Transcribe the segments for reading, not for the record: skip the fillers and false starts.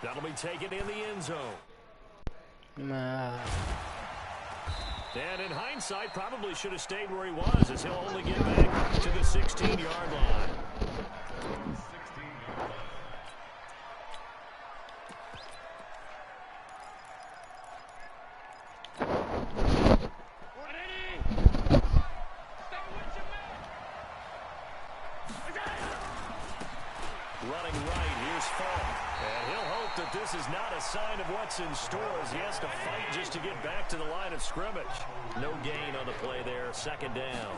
That'll be taken in the end zone. Nah. And in hindsight, probably should have stayed where he was, as he'll only get back to the 16-yard line. Running right, here's Falk. And he'll hope that this is not a sign of what's in store as he has to fight just to get back to the line of scrimmage. No gain on the play there, second down.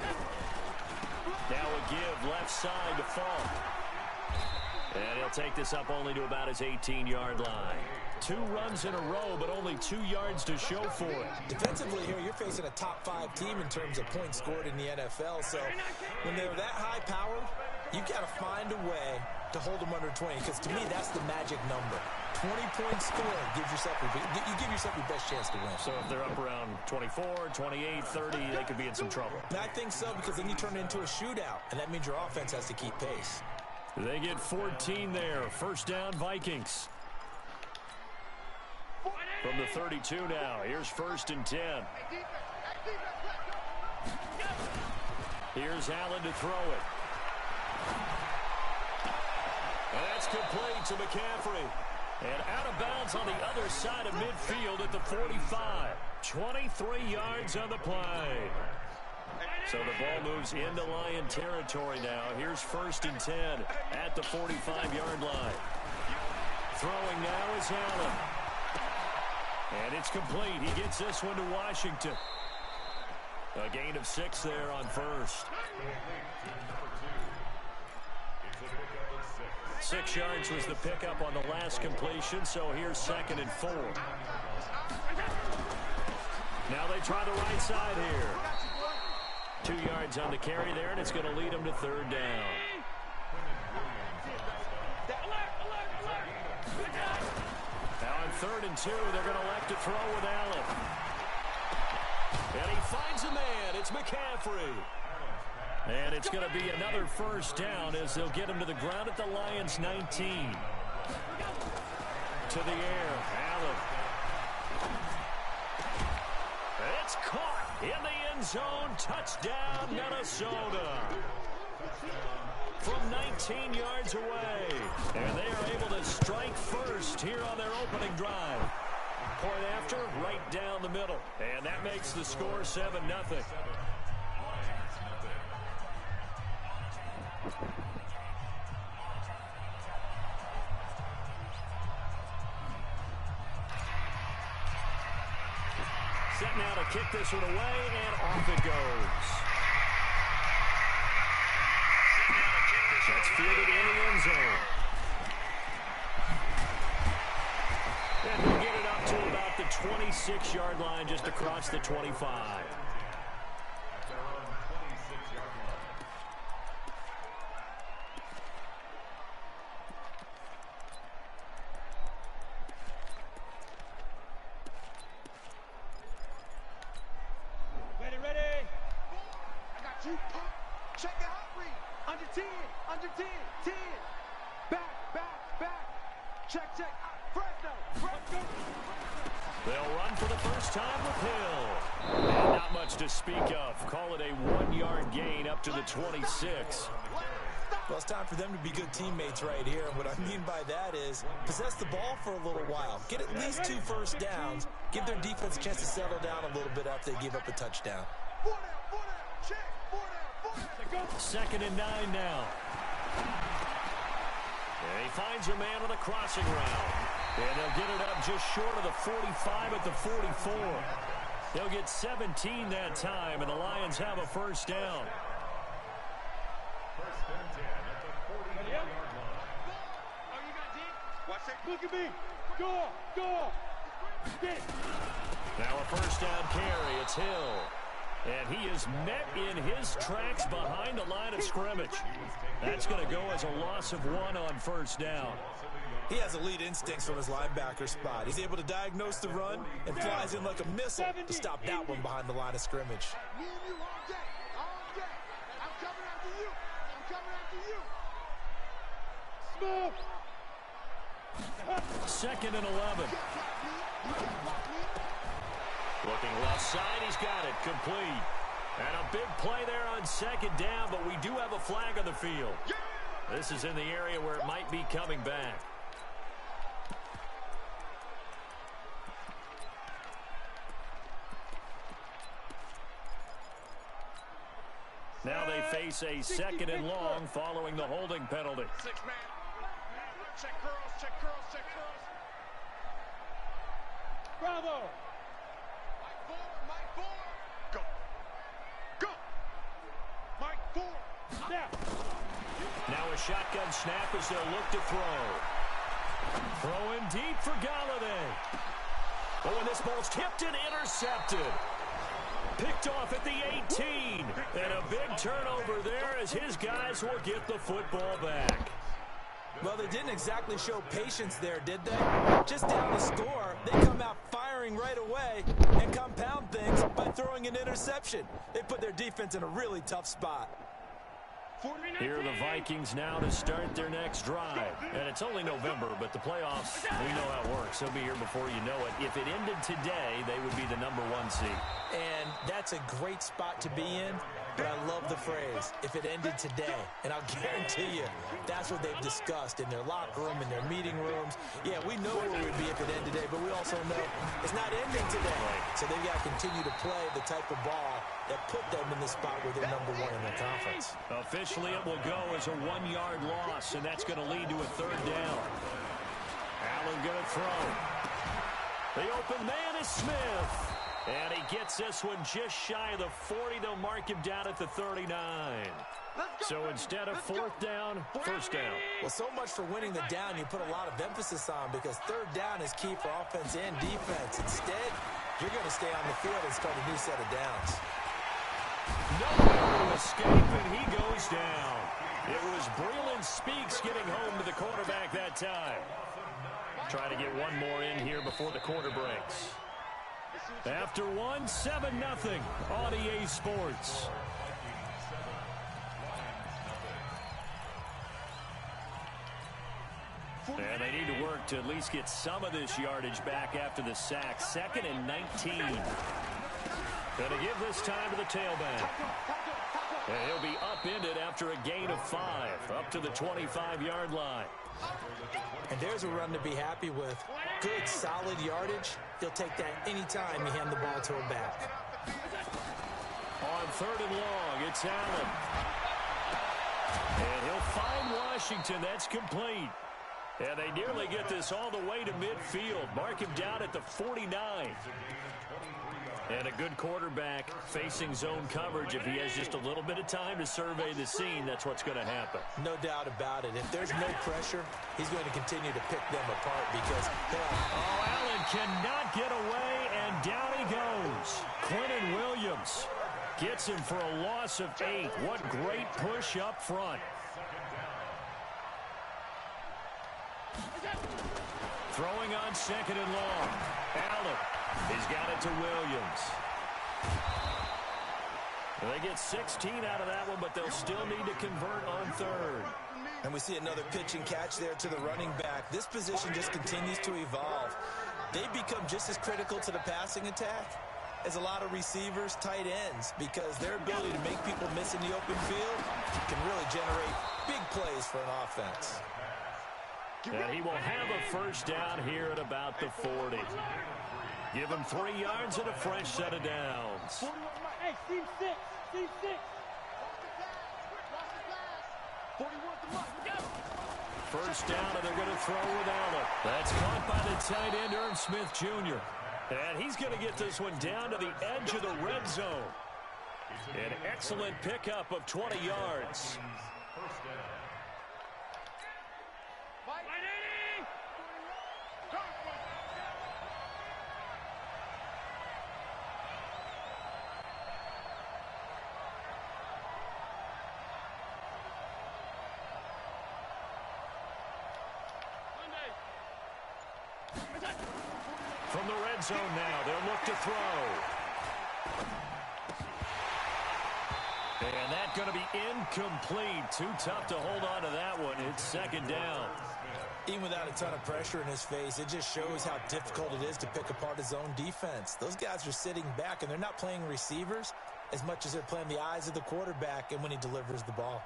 Now a give left side to Falk. And he'll take this up only to about his 18-yard line. 2 runs in a row, but only 2 yards to show for it. Defensively here, you're facing a top-5 team in terms of points scored in the NFL. So when they're that high-powered, you've got to find a way to hold them under 20, because to me, that's the magic number. 20 points scored gives yourself you give yourself your best chance to win. So if they're up around 24, 28, 30, they could be in some trouble. And I think so, because then you turn it into a shootout, and that means your offense has to keep pace. They get 14 there. First down, Vikings. From the 32 now. Here's 1st and 10. Here's Allen to throw it. And that's complete to McCaffrey. And out of bounds on the other side of midfield at the 45. 23 yards on the play. So the ball moves into Lion territory now. Here's 1st and 10 at the 45-yard line. Throwing now is Allen. And it's complete. He gets this one to Washington. A gain of 6 there on first. 6 yards was the pickup on the last completion, so here's 2nd and 4. Now they try the right side here. 2 yards on the carry there, and it's going to lead them to 3rd down. Now on 3rd and 2, they're going to elect to throw with Allen. And he finds a man. It's McCaffrey. And it's going to be another first down as they'll get him to the ground at the Lions' 19. To the air, Allen. It's caught in the end zone. Touchdown, Minnesota. From 19 yards away. And they are able to strike first here on their opening drive. Point after, right down the middle. And that makes the score 7-0. Set now to kick this one away, and off it goes. That's fielded in the end zone. And we'll get it up to about the 26-yard line, just across the 25. They'll run for the first time with Hill. And not much to speak of. Call it a 1-yard gain up to the 26. Well, it's time for them to be good teammates right here. And what I mean by that is possess the ball for a little while. Get at least 2 first downs. Give their defense a chance to settle down a little bit after they give up a touchdown. 2nd and 9 now. And he finds a man on a crossing route. And they'll get it up just short of the 45 at the 44. They'll get 17 that time, and the Lions have a first down. Look at me. Go. Now a first down carry. It's Hill. And he is met in his tracks behind the line of scrimmage. That's going to go as a loss of 1 on first down. He has elite instincts from his linebacker spot. He's able to diagnose the run and flies in like a missile to stop that one behind the line of scrimmage. Me and you all day. I'm coming after you. Smooth. 2nd and 11. Looking left side, he's got it, complete. And a big play there on 2nd down, but we do have a flag on the field. This is in the area where it might be coming back. Now they face a 2nd and long following the holding penalty. 6-man. Check curls, check curls, check curls. Bravo. Mike 4. Go. Go. Mike 4. Snap. Now a shotgun snap as they'll look to throw. Throwing deep for Galladay. Oh, and this ball's tipped and intercepted. Picked off at the 18. And a big turnover there as his guys will get the football back. Well, they didn't exactly show patience there, did they? Just down the score, they come out firing right away and compound things by throwing an interception. They put their defense in a really tough spot. Here are the Vikings now to start their next drive. And it's only November, but the playoffs, we know how it works. They'll be here before you know it. If it ended today, they would be the #1 seed. And that's a great spot to be in, but I love the phrase, if it ended today. And I'll guarantee you, that's what they've discussed in their locker room, in their meeting rooms. Yeah, we know where we'd be if it ended today, but we also know it's not ending today. So they've got to continue to play the type of ball that put them in the spot where they're #1 in their conference. Officially, it will go as a 1-yard loss, and that's going to lead to a 3rd down. Allen going to throw. The open man is Smith. And he gets this one just shy of the 40. They'll mark him down at the 39. So instead of 4th down, 1st down. Well, so much for winning the down you put a lot of emphasis on because 3rd down is key for offense and defense. Instead, you're going to stay on the field and start a new set of downs. No escape, and he goes down. It was Breeland Speaks getting home to the quarterback that time. Try to get one more in here before the quarter breaks. After 1, 7-0 on EA Sports. And they need to work to at least get some of this yardage back after the sack. 2nd and 19. Going to give this time to the tailback. And he'll be upended after a gain of 5, up to the 25-yard line. And there's a run to be happy with. Good, solid yardage. He'll take that anytime you hand the ball to him back. On 3rd and long, it's Allen. And he'll find Washington. That's complete. And they nearly get this all the way to midfield. Mark him down at the 49. And a good quarterback facing zone coverage. If he has just a little bit of time to survey the scene, that's what's going to happen. No doubt about it. If there's no pressure, he's going to continue to pick them apart because Allen cannot get away, and down he goes. Quentin Williams gets him for a loss of 8. What great push up front. Throwing on 2nd and long. Allen. He's got it to Williams. They get 16 out of that one, but they'll still need to convert on 3rd. And we see another pitch and catch there to the running back. This position just continues to evolve. They become just as critical to the passing attack as a lot of receivers, tight ends, because their ability to make people miss in the open field can really generate big plays for an offense. And he will have a 1st down here at about the 40. Give him 3 yards and a fresh set of downs. Hey, team 6. Team 6. 1st down, and they're going to throw with Allen. That's caught by the tight end, Irv Smith Jr. And he's going to get this one down to the edge of the red zone. An excellent pickup of 20 yards. From the red zone now, they'll look to throw. And that's going to be incomplete. Too tough to hold on to that one. It's 2nd down. Even without a ton of pressure in his face, it just shows how difficult it is to pick apart his own defense. Those guys are sitting back, and they're not playing receivers as much as they're playing the eyes of the quarterback and when he delivers the ball.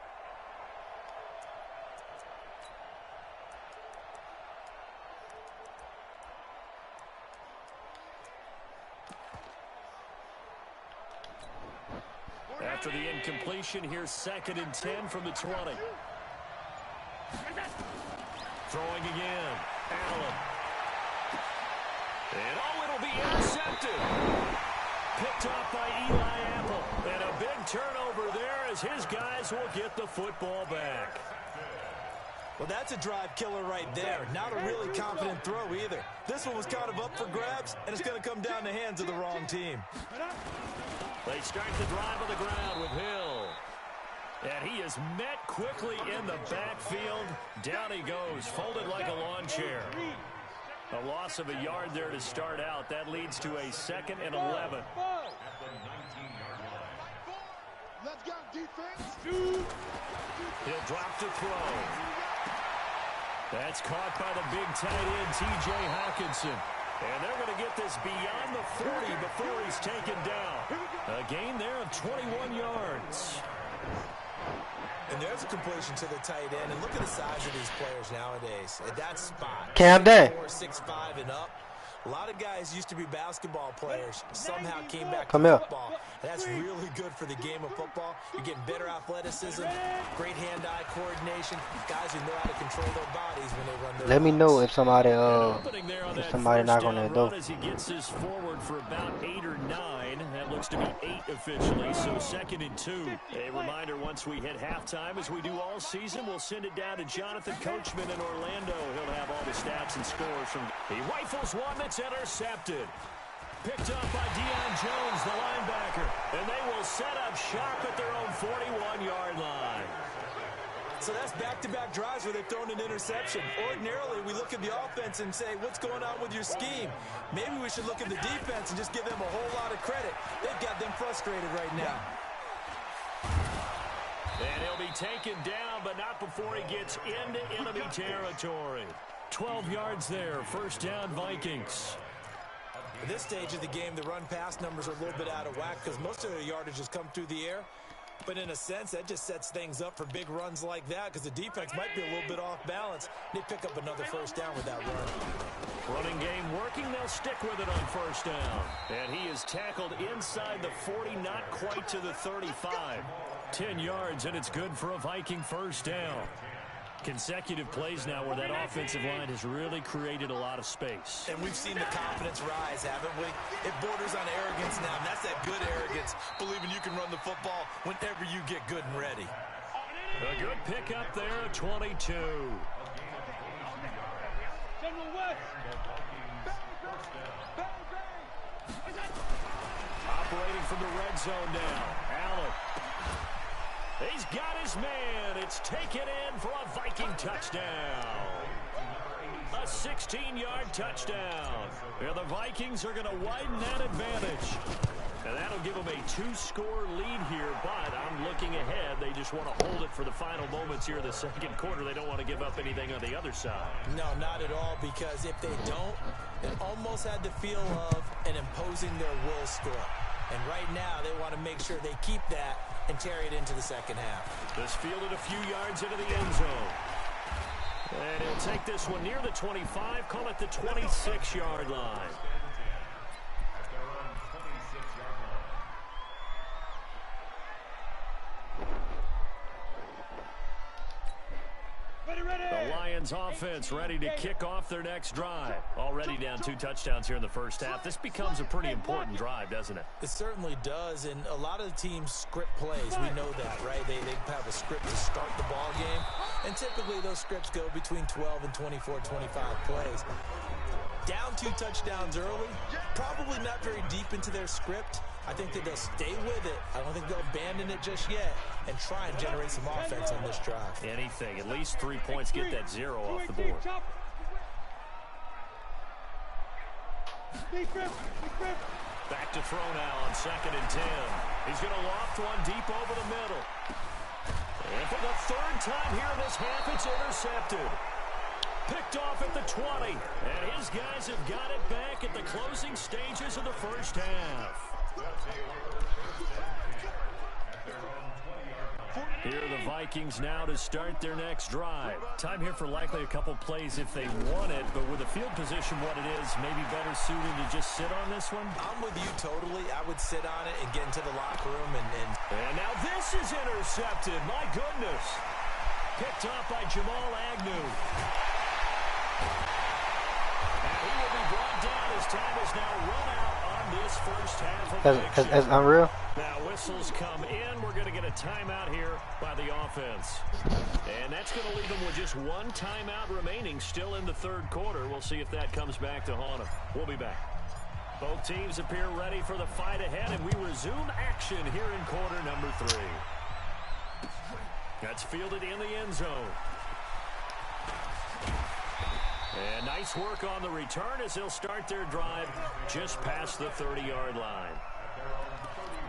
After the incompletion, here's 2nd and 10 from the 20. Throwing again. Allen. And it'll be intercepted. Picked off by Eli Apple. And a big turnover there as his guys will get the football back. Well, that's a drive killer right there. Not a really confident throw either. This one was kind of up for grabs, and it's going to come down the hands of the wrong team. They start the drive on the ground with Hill. And he is met quickly in the backfield. Down he goes, folded like a lawn chair. A loss of a yard there to start out. That leads to a 2nd and 11. Let's go, defense. He'll drop to throw. That's caught by the big tight end, T.J. Hockenson. And they're going to get this beyond the 40 before he's taken down. A gain there of 21 yards. And there's a completion to the tight end. And look at the size of these players nowadays. At that spot, Cam Day. 6'5" and up. A lot of guys used to be basketball players. Somehow came back Come to here. football. That's really good for the game of football. You're getting better athleticism, great hand-eye coordination. Guys who know how to control their bodies when they run their Let me routes. know if somebody If somebody knock on that door. As he gets this forward for about 8 or 9. That looks to be 8 officially, so 2nd and 2. A reminder, once we hit halftime, as we do all season, we'll send it down to Jonathan Coachman in Orlando. He'll have all the stats and scores from. He rifles one that's intercepted. Picked up by Deion Jones, the linebacker. And they will set up shop at their own 41-yard line. So that's back-to-back drives where they've thrown an interception. Ordinarily, we look at the offense and say, what's going on with your scheme? Maybe we should look at the defense and just give them a whole lot of credit. They've got them frustrated right now. And he'll be taken down, but not before he gets into enemy territory. 12 yards there, 1st down Vikings. At this stage of the game, the run-pass numbers are a little bit out of whack because most of their yardage has come through the air. But in a sense, that just sets things up for big runs like that because the defense might be a little bit off balance. They pick up another 1st down with that run. Running game working. They'll stick with it on 1st down. And he is tackled inside the 40, not quite to the 35. 10 yards, and it's good for a Viking 1st down. Consecutive plays now where that offensive line has really created a lot of space. And we've seen the confidence rise, haven't we? It borders on arrogance now, and that's that good arrogance, believing you can run the football whenever you get good and ready. A good pickup there, 22. Operating from the red zone now. Allen. He's got his man. It's taken in for a Viking touchdown. A 16-yard touchdown. And the Vikings are going to widen that advantage. And that'll give them a 2-score lead here, but I'm looking ahead. They just want to hold it for the final moments here of the 2nd quarter. They don't want to give up anything on the other side. No, not at all, because if they don't, it almost had the feel of an imposing their will score. And right now, they want to make sure they keep that and carry it into the 2nd half. This fielded a few yards into the end zone. And he'll take this one near the 25, call it the 26-yard line. The Lions offense ready to kick off their next drive. Already down 2 touchdowns here in the 1st half. This becomes a pretty important drive, doesn't it? It certainly does, and a lot of the teams script plays. We know that, right? They have a script to start the ball game, and typically those scripts go between 12 and 24, 25 plays. Down 2 touchdowns early, probably not very deep into their script. I think that they'll stay with it. I don't think they'll abandon it just yet and try and generate some offense on this drive. Anything. At least 3 points, get that 0 off the board. Back to throw now on 2nd and 10. He's going to loft one deep over the middle. And for the 3rd time here in this half, it's intercepted. Picked off at the 20. And his guys have got it back at the closing stages of the first half. Here are the Vikings now to start their next drive. Time here for likely a couple plays if they want it, but with the field position what it is, maybe better suited to just sit on this one? I'm with you totally. I would sit on it and get into the locker room. And now this is intercepted. My goodness. Picked off by Jamal Agnew. And he will be brought down as time is now run out on this first half of action. That's unreal. Now whistles come in. We're going to get a timeout here by the offense. And that's going to leave them with just one timeout remaining still in the third quarter. We'll see if that comes back to haunt them. We'll be back. Both teams appear ready for the fight ahead, and we resume action here in quarter number 3. That's fielded in the end zone. And nice work on the return as they'll start their drive just past the 30-yard line.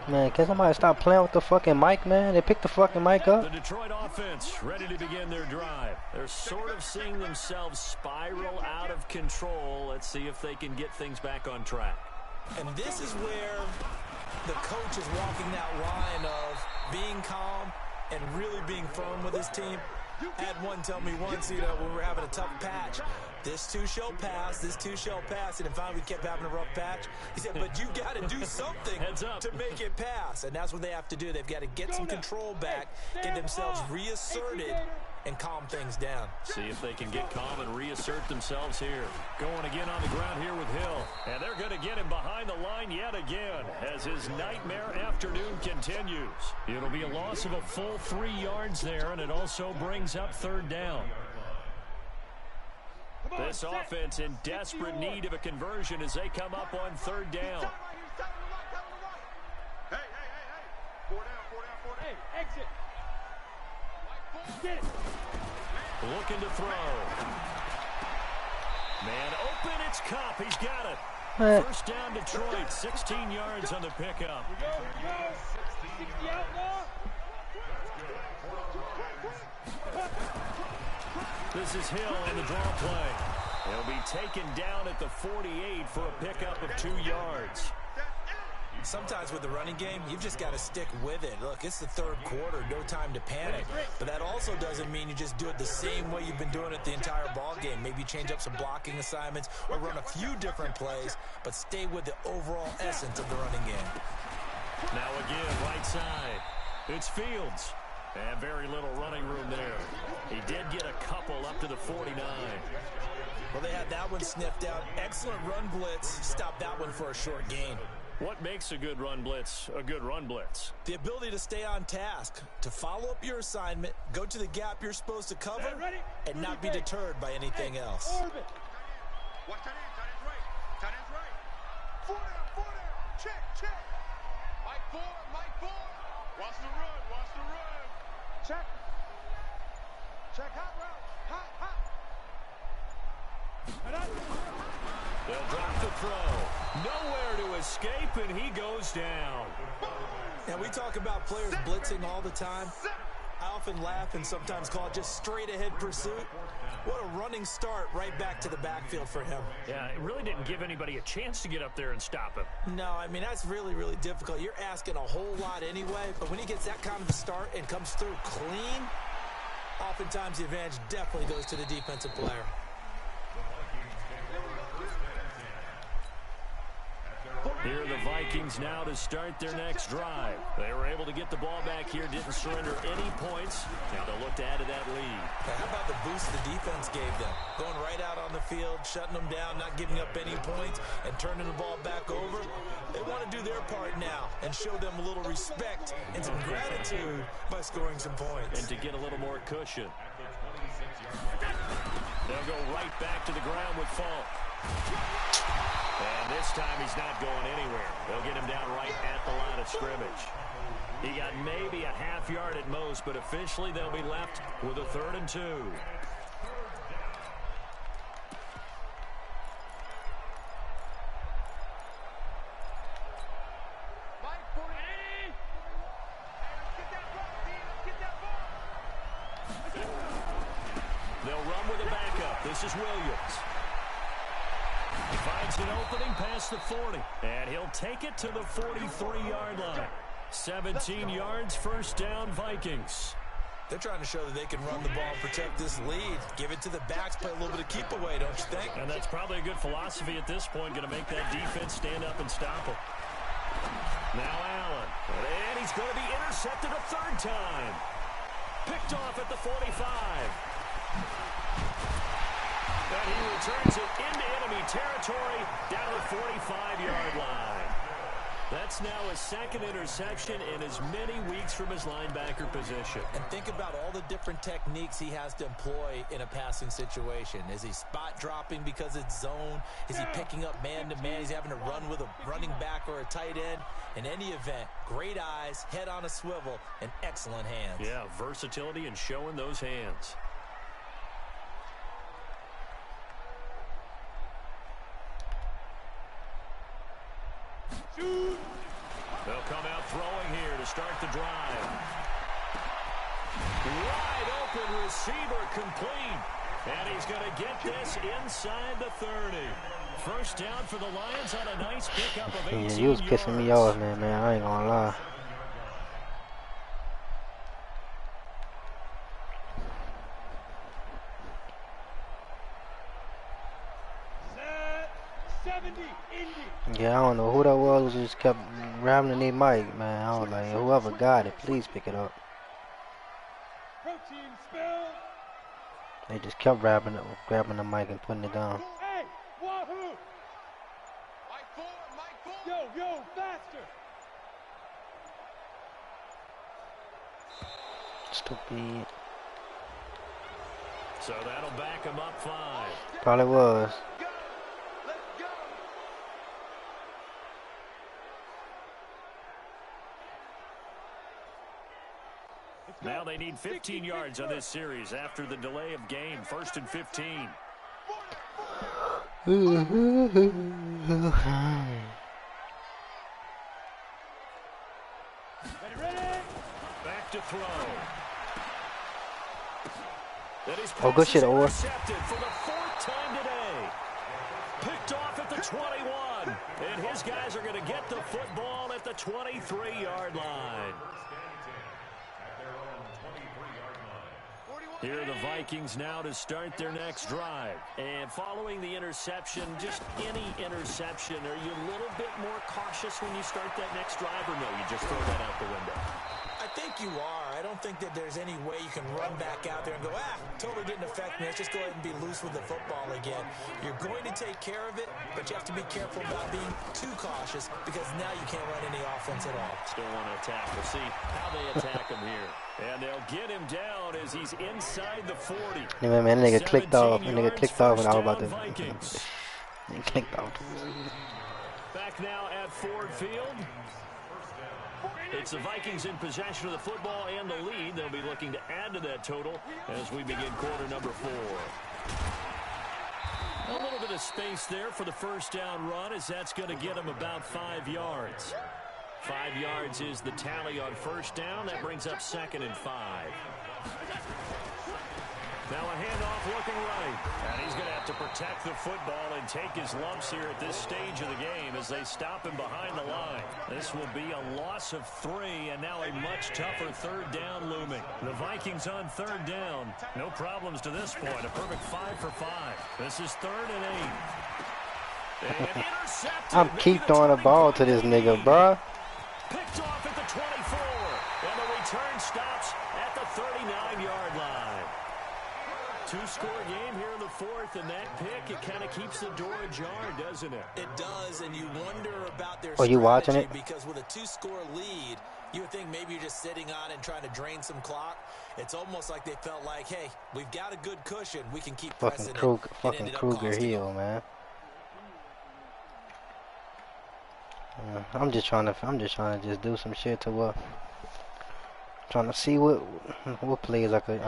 Man, can somebody stop playing with the fucking mic, man? They picked the fucking mic up. The Detroit offense ready to begin their drive. They're sort of seeing themselves spiral out of control. Let's see if they can get things back on track. And this is where the coach is walking that line of being calm and really being firm with his team. Had one tell me once, when we were having a tough patch, this too shall pass, this too shall pass. And then finally we kept having a rough patch. He said, but you got to do something to make it pass. And that's what they have to do. They've got to get some control back, get themselves reasserted, and calm things down. See if they can get calm and reassert themselves here. Going again on the ground here with Hill. And they're going to get him behind the line yet again as his nightmare afternoon continues. It'll be a loss of a full 3 yards there, and it also brings up third down. This offense in desperate need of a conversion as they come up on third down. Hey. 4 down. Hey, exit. Get it. Looking to throw. Man open, it's Kupp. He's got it. First down Detroit, 16 yards on the pickup. Here we go. 60 out now. This is Hill in the draw play. He'll be taken down at the 48 for a pickup of 2 yards. Sometimes with the running game, you've just got to stick with it. Look, it's the third quarter, no time to panic. But that also doesn't mean you just do it the same way you've been doing it the entire ball game. Maybe change up some blocking assignments or run a few different plays, but stay with the overall essence of the running game. Now again, right side. It's Fields. And very little running room there. He did get a couple up to the 49. Well, they had that one sniffed out. Excellent run blitz. Stopped that one for a short gain. What makes a good run blitz a good run blitz? The ability to stay on task, to follow up your assignment, go to the gap you're supposed to cover, and not be deterred by anything else. Watch that in, tight end's right. 4 down. Check. Mike 4. Watch the run. Check hot route. Hot. They'll drop the throw. Nowhere to escape, and he goes down. Now, we talk about players blitzing all the time. I often laugh and sometimes call it just straight-ahead pursuit. What a running start right back to the backfield for him. Yeah, it really didn't give anybody a chance to get up there and stop him. No, I mean, that's really, really difficult. You're asking a whole lot anyway, but when he gets that kind of a start and comes through clean, oftentimes the advantage definitely goes to the defensive player. Here are the Vikings now to start their next drive. They were able to get the ball back here, didn't surrender any points. Now they'll look to add to that lead. Now, how about the boost the defense gave them? Going right out on the field, shutting them down, not giving up any points, and turning the ball back over. They want to do their part now and show them a little respect and some gratitude by scoring some points. And to get a little more cushion. They'll go right back to the ground with Falk. And this time he's not going anywhere. They'll get him down right at the line of scrimmage. He got maybe a half yard at most, but officially they'll be left with a 3rd and 2. They'll run with a backup. This This is Williams. He finds an opening past the 40, and he'll take it to the 43-yard line. 17 yards, first down, Vikings. They're trying to show that they can run the ball and protect this lead. Give it to the backs, play a little bit of keep away, don't you think? And that's probably a good philosophy at this point, going to make that defense stand up and stop him. Now Allen, and he's going to be intercepted a third time. Picked off at the 45. And he returns it into enemy territory down the 45-yard line. That's now his second interception in as many weeks from his linebacker position. And think about all the different techniques he has to employ in a passing situation. Is he spot dropping because it's zone? Is he picking up man-to-man? He's having to run with a running back or a tight end. In any event, great eyes, head on a swivel, and excellent hands. Yeah, versatility and showing those hands. They'll come out throwing here to start the drive. Wide open receiver complete. And he's going to get this inside the 30. First down for the Lions on a nice pickup of 18 you was pissing me off, man. I ain't gonna lie. Yeah, I don't know who that was who just kept grabbing the mic, man. I was like, whoever got it, please pick it up. They just kept grabbing the mic and putting it down. Hey, Wahoo! Yo, faster! Stupid. So that'll back him up 5. Probably was. Now they need 15 yards on this series after the delay of game. 1st and 15. Back to throw. Oh, good shit, Orr. For the 4th time today. Picked off at the 21. And his guys are going to get the football at the 23-yard line. Here are the Vikings now to start their next drive. And following the interception, just any interception, are you a little bit more cautious when you start that next drive, or no, you just throw that out the window? I think you are. I don't think that there's any way you can run back out there and go, totally didn't affect me. Let's just go ahead and be loose with the football again. You're going to take care of it, but you have to be careful about being too cautious because now you can't run any offense at all. Still want to attack. We'll see how they attack him here. And they'll get him down as he's inside the 40. Anyway, man, that nigga clicked off. That nigga clicked off when I was about to. He clicked off. Back now at Ford Field. It's the Vikings in possession of the football and the lead. They'll be looking to add to that total as we begin quarter number 4. A little bit of space there for the first down run as that's going to get them about 5 yards. 5 yards is the tally on first down. That brings up 2nd and 5. Now a handoff looking right. And he's going to have to protect the football and take his lumps here at this stage of the game as they stop him behind the line. This will be a loss of 3 and now a much tougher 3rd down looming. The Vikings on 3rd down. No problems to this point. A perfect 5 for 5. This is 3rd and 8. And intercepted. I'm keep throwing the ball to this nigga, bruh. Picked off at the 24. And the return stops at the 39-yard line. 2-score game here in the 4th, and that pick, it kind of keeps the door ajar, doesn't it? It does, and you wonder about their you watching it? Because with a 2-score lead, you would think maybe you're just sitting on and trying to drain some clock. It's almost like they felt like, hey, we've got a good cushion. We can keep pressing it. Fucking Kruger Hill, man. I'm just trying to just do some shit to what. Trying to see what plays I could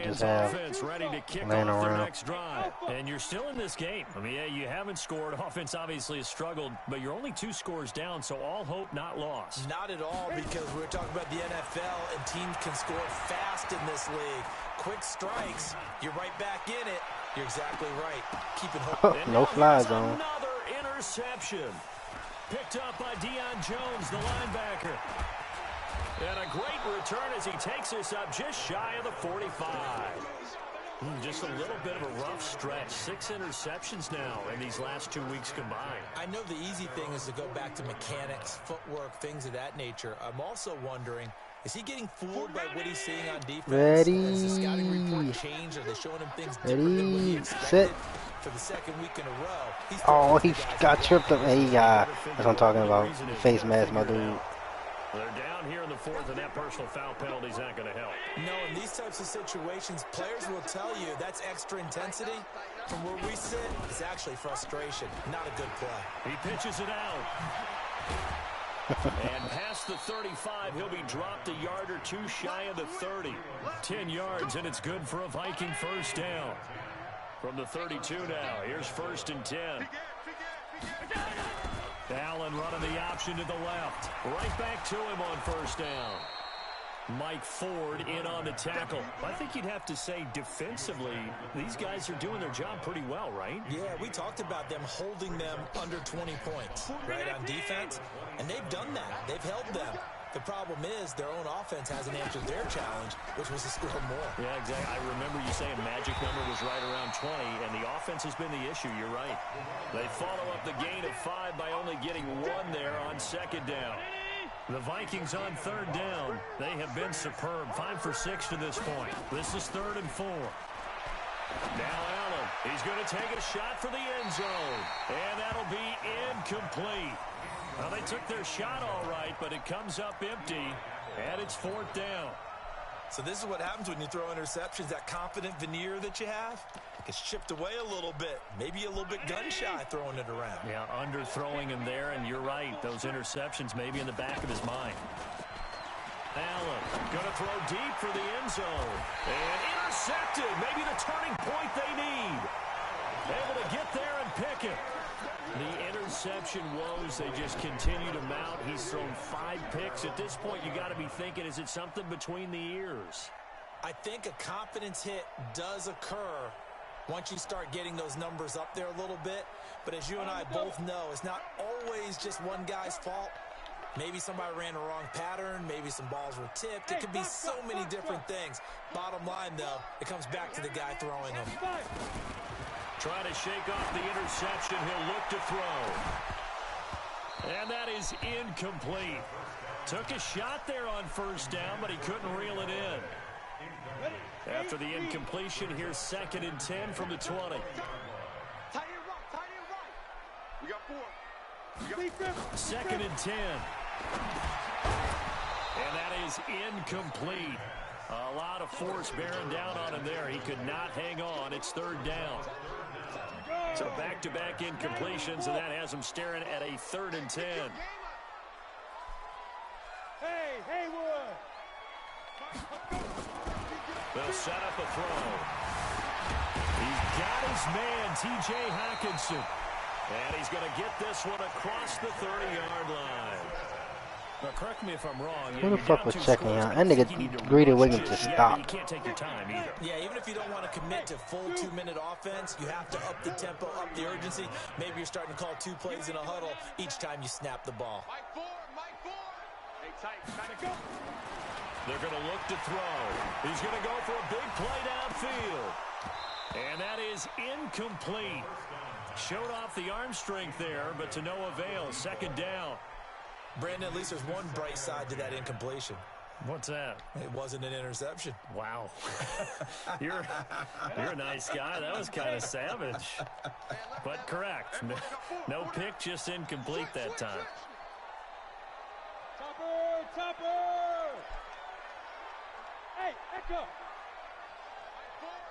just have ready to kick laying off around. Their next drive. And you're still in this game. I mean, yeah, you haven't scored. Offense obviously has struggled, but you're only 2 scores down, so all hope not lost. Not at all, because we're talking about the NFL, and teams can score fast in this league. Quick strikes, you're right back in it, You're exactly right. Keeping hope. No fly zone. Another interception. Picked up by Deion Jones, the linebacker. And a great return as he takes us up just shy of the 45. Just a little bit of a rough stretch. 6 interceptions now in these last 2 weeks combined. I know the easy thing is to go back to mechanics, footwork, things of that nature. I'm also wondering, is he getting fooled by what he's seeing on defense? Ready. Has the scouting report changed? Are they showing him things different than what he expected? Sit. For the second week in a row. Oh, he got tripped up. Hey, that's what I'm talking about. Face mask, my dude. They're down here in the 4th, and that personal foul penalty is not going to help. No, in these types of situations, players will tell you that's extra intensity. From where we sit, it's actually frustration, not a good play. He pitches it out. And past the 35, he'll be dropped a yard or two shy of the 30. 10 yards, and it's good for a Viking first down. From the 32 now, here's 1st and 10. Allen running the option to the left. Right back to him on 1st down. Mike Ford in on the tackle. I think you'd have to say defensively, these guys are doing their job pretty well, right? Yeah, we talked about them holding them under 20 points, right, on defense. And they've done that. They've held them. The problem is their own offense hasn't answered their challenge, which was to score more. Yeah, exactly. I remember you saying magic number was right around 20, and the offense has been the issue. You're right. They follow up the gain of 5 by only getting 1 there on 2nd down. The Vikings on 3rd down. They have been superb. 5 for 6 to this point. This is 3rd and 4. Now Allen. He's going to take a shot for the end zone. And that'll be incomplete. Well, they took their shot all right, but it comes up empty. And it's 4th down. So this is what happens when you throw interceptions. That confident veneer that you have gets chipped away a little bit. Maybe a little bit gun-shy throwing it around. Yeah, underthrowing him there, and you're right. Those interceptions maybe in the back of his mind. Allen going to throw deep for the end zone. And intercepted. Maybe the turning point they need. Able to get there and pick it. The interception woes, they just continue to mount. He's thrown 5 picks. At this point, you got to be thinking, is it something between the ears? I think a confidence hit does occur once you start getting those numbers up there a little bit. But as you and I both know, it's not always just one guy's fault. Maybe somebody ran the wrong pattern. Maybe some balls were tipped. It could be so many different things. Bottom line, though, it comes back to the guy throwing them. Trying to shake off the interception. He'll look to throw. And that is incomplete. Took a shot there on 1st down, but he couldn't reel it in. After the incompletion, here's 2nd and 10 from the 20. Tight end right. We got 4. 2nd and 10. And that is incomplete. A lot of force bearing down on him there. He could not hang on. It's 3rd down. So back-to-back incompletions, and that has him staring at a 3rd and 10. Hey, Haywood! They'll set up a throw. He's got his man, T.J. Hockenson. And he's going to get this one across the 30-yard line. Now, correct me if I'm wrong. Who the fuck was checking out? That nigga greeted Wiggins to stop. You can't take your time either. Yeah, even if you don't want to commit to full 2-minute offense, you have to up the tempo, up the urgency. Maybe you're starting to call 2 plays in a huddle each time you snap the ball. Mike Ford! Hey, tight, trying to go. They're going to look to throw. He's going to go for a big play downfield. And that is incomplete. Showed off the arm strength there, but to no avail. 2nd down. Brandon, at least there's one bright side to that incompletion. What's that? It wasn't an interception. Wow. You're a nice guy. That was kind of savage. But correct. No pick, just incomplete that time. Topper! Hey, Echo!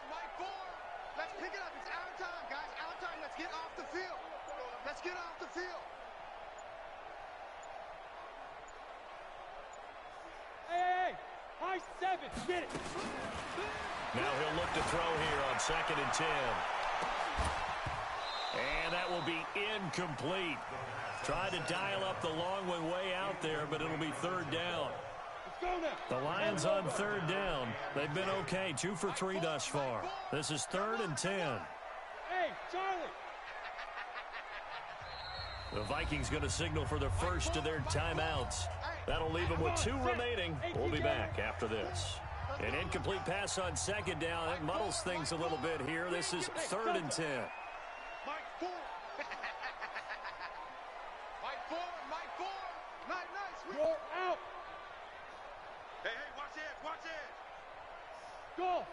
Mike Ford! Let's pick it up. It's out of time, guys. Out of time. Let's get off the field. Let's get off the field. Hey! High 7. Get it. Now he'll look to throw here on 2nd and 10. And that will be incomplete. Tried to dial up the long one way out there, but it'll be 3rd down. Let's go now. The Lions on 3rd down. They've been okay. 2 for 3 thus far. This is 3rd and 10. The Vikings going to signal for the first of their timeouts. That'll leave them with 2 remaining. We'll be back after this. An incomplete pass on second down. That muddles things a little bit here. This is 3rd and 10. Mike 4. Mike 4. Mike 4. Nice. You're out. Hey, watch it. Watch it. Go.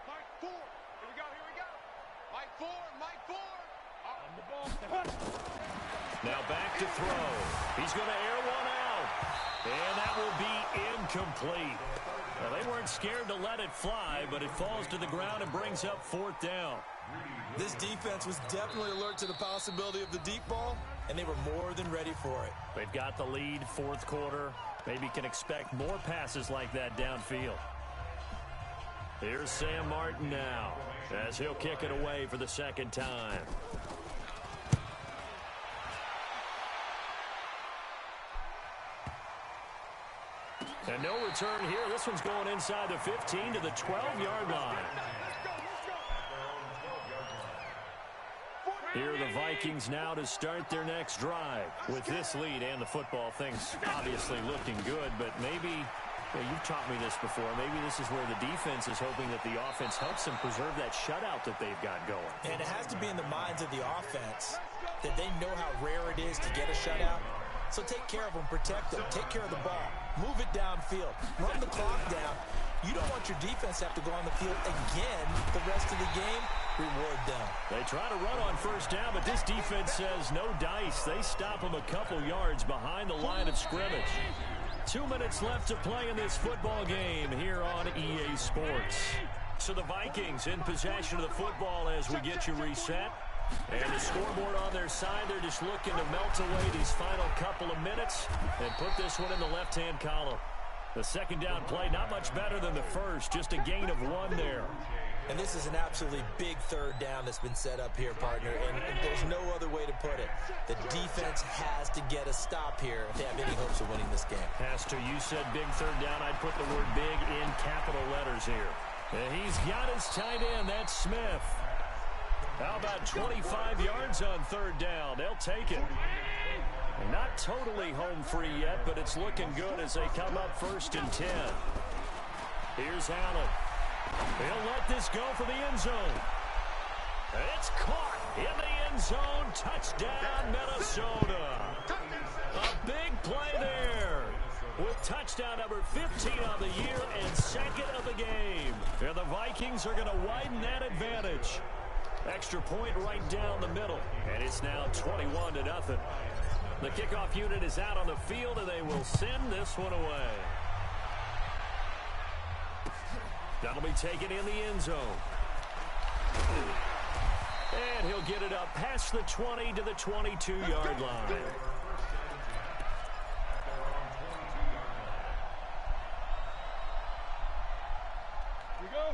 Mike 4. Here we go. Mike 4. On the ball. Now back to throw. He's going to air one out. And that will be incomplete. Well, they weren't scared to let it fly, but it falls to the ground and brings up 4th down. This defense was definitely alert to the possibility of the deep ball, and they were more than ready for it. They've got the lead, 4th quarter. Maybe can expect more passes like that downfield. Here's Sam Martin now, as he'll kick it away for the 2nd time. And no return here. This one's going inside the 15 to the 12-yard line. Here are the Vikings now to start their next drive. With this lead and the football, things obviously looking good, but maybe, well, you've taught me this before, maybe this is where the defense is hoping that the offense helps them preserve that shutout that they've got going. And it has to be in the minds of the offense that they know how rare it is to get a shutout. So take care of them, protect them, take care of the ball, move it downfield, run the clock down. You don't want your defense to have to go on the field again the rest of the game. Reward them. They try to run on 1st down, but this defense says no dice. They stop them a couple yards behind the line of scrimmage. 2 minutes left to play in this football game here on EA Sports. So the Vikings in possession of the football as we get you reset. And the scoreboard on their side, they're just looking to melt away these final couple of minutes and put this one in the left-hand column. The 2nd down play, not much better than the first, just a gain of 1 there. And this is an absolutely big 3rd down that's been set up here, partner, and there's no other way to put it. The defense has to get a stop here if they have any hopes of winning this game. Has to. You said big 3rd down. I'd put the word big in capital letters here. And he's got his tight end. That's Smith. How about 25 yards on 3rd down? They'll take it. Not totally home free yet, but it's looking good as they come up 1st and 10. Here's Allen. He'll let this go for the end zone. It's caught in the end zone. Touchdown, Minnesota. A big play there with touchdown number 15 on the year and 2nd of the game. And the Vikings are going to widen that advantage. Extra point right down the middle, and it's now 21-0. The kickoff unit is out on the field, and they will send this one away. That'll be taken in the end zone. And he'll get it up past the 20 to the 22-yard line.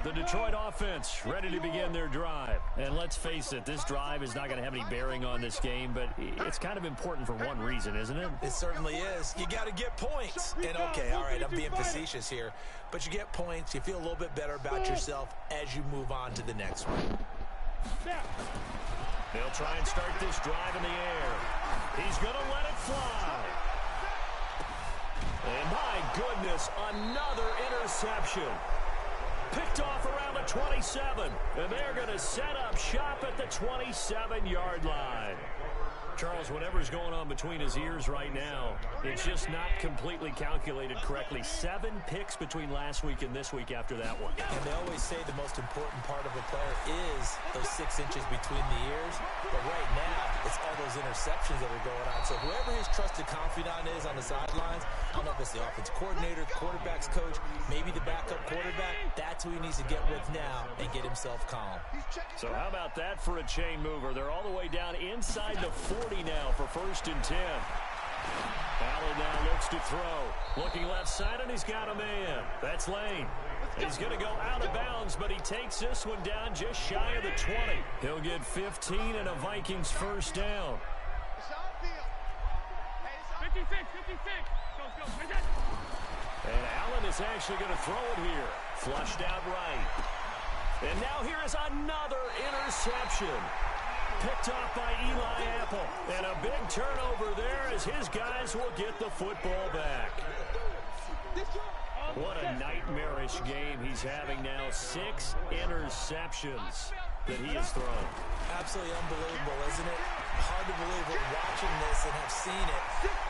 The Detroit offense ready to begin their drive. And let's face it, this drive is not going to have any bearing on this game, but it's kind of important for one reason, isn't it? It certainly is. You got to get points. And okay, all right, I'm being facetious here, but you get points, you feel a little bit better about yourself as you move on to the next one. They'll try and start this drive in the air. He's going to let it fly. And my goodness, another interception. Picked off around the 27, and they're going to set up shop at the 27-yard line. Charles, whatever's going on between his ears right now, it's just not completely calculated correctly. 7 picks between last week and this week after that one. And they always say the most important part of a player is those 6 inches between the ears. But right now, it's all those interceptions that are going on. So whoever his trusted confidant is on the sidelines, I don't know if it's the offense coordinator, the quarterback's coach, maybe the backup quarterback, that's who he needs to get with now and get himself calm. So how about that for a chain mover? They're all the way down inside the 40 now for 1st and 10. Allen now looks to throw. Looking left side, and he's got a man. That's Lane. He's going to go out of bounds, but he takes this one down just shy of the 20. He'll get 15 and a Vikings 1st down. 56. Go. And Allen is actually going to throw it here. Flushed out right. And now here is another interception. Picked off by Eli Apple. And a big turnover there as his guys will get the football back. What a nightmarish game he's having now. 6 interceptions that he has thrown. Absolutely unbelievable, isn't it? Hard to believe we're watching this and have seen it,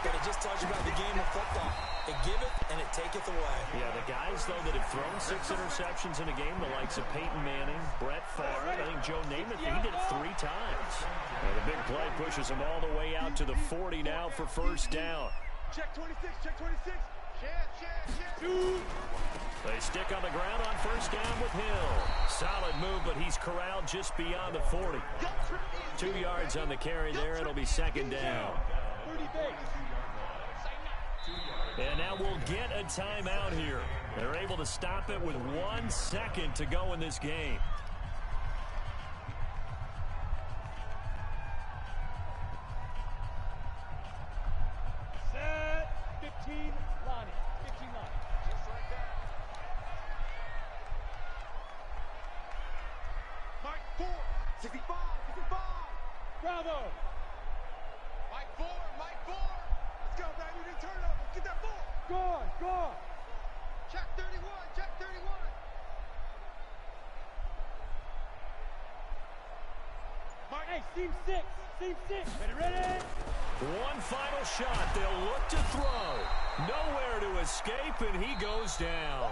but it just talks about the game of football. It giveth and it taketh away. Yeah, the guys, though, that have thrown 6 interceptions in a game, the likes of Peyton Manning, Brett Favre, I think Joe Namath, he did it 3 times. And the big play pushes him all the way out to the 40 now for first down. Check 26, check 26. Check. They stick on the ground on first down with Hill. Solid move, but he's corralled just beyond the 40. 2 yards on the carry there. It'll be second down. And now we'll get a timeout here. They're able to stop it with 1 second to go in this game. Set 15 line. 15 line. Just like that. Mike 4, 65, 65. Bravo. Mike 4, Mike 4. Let's go, baby. We need turnover. Get that 4. Go. Check 31, check 31. Mike. Hey, seam 6. Ready? One final shot. They'll look to throw. Nowhere to escape, and he goes down.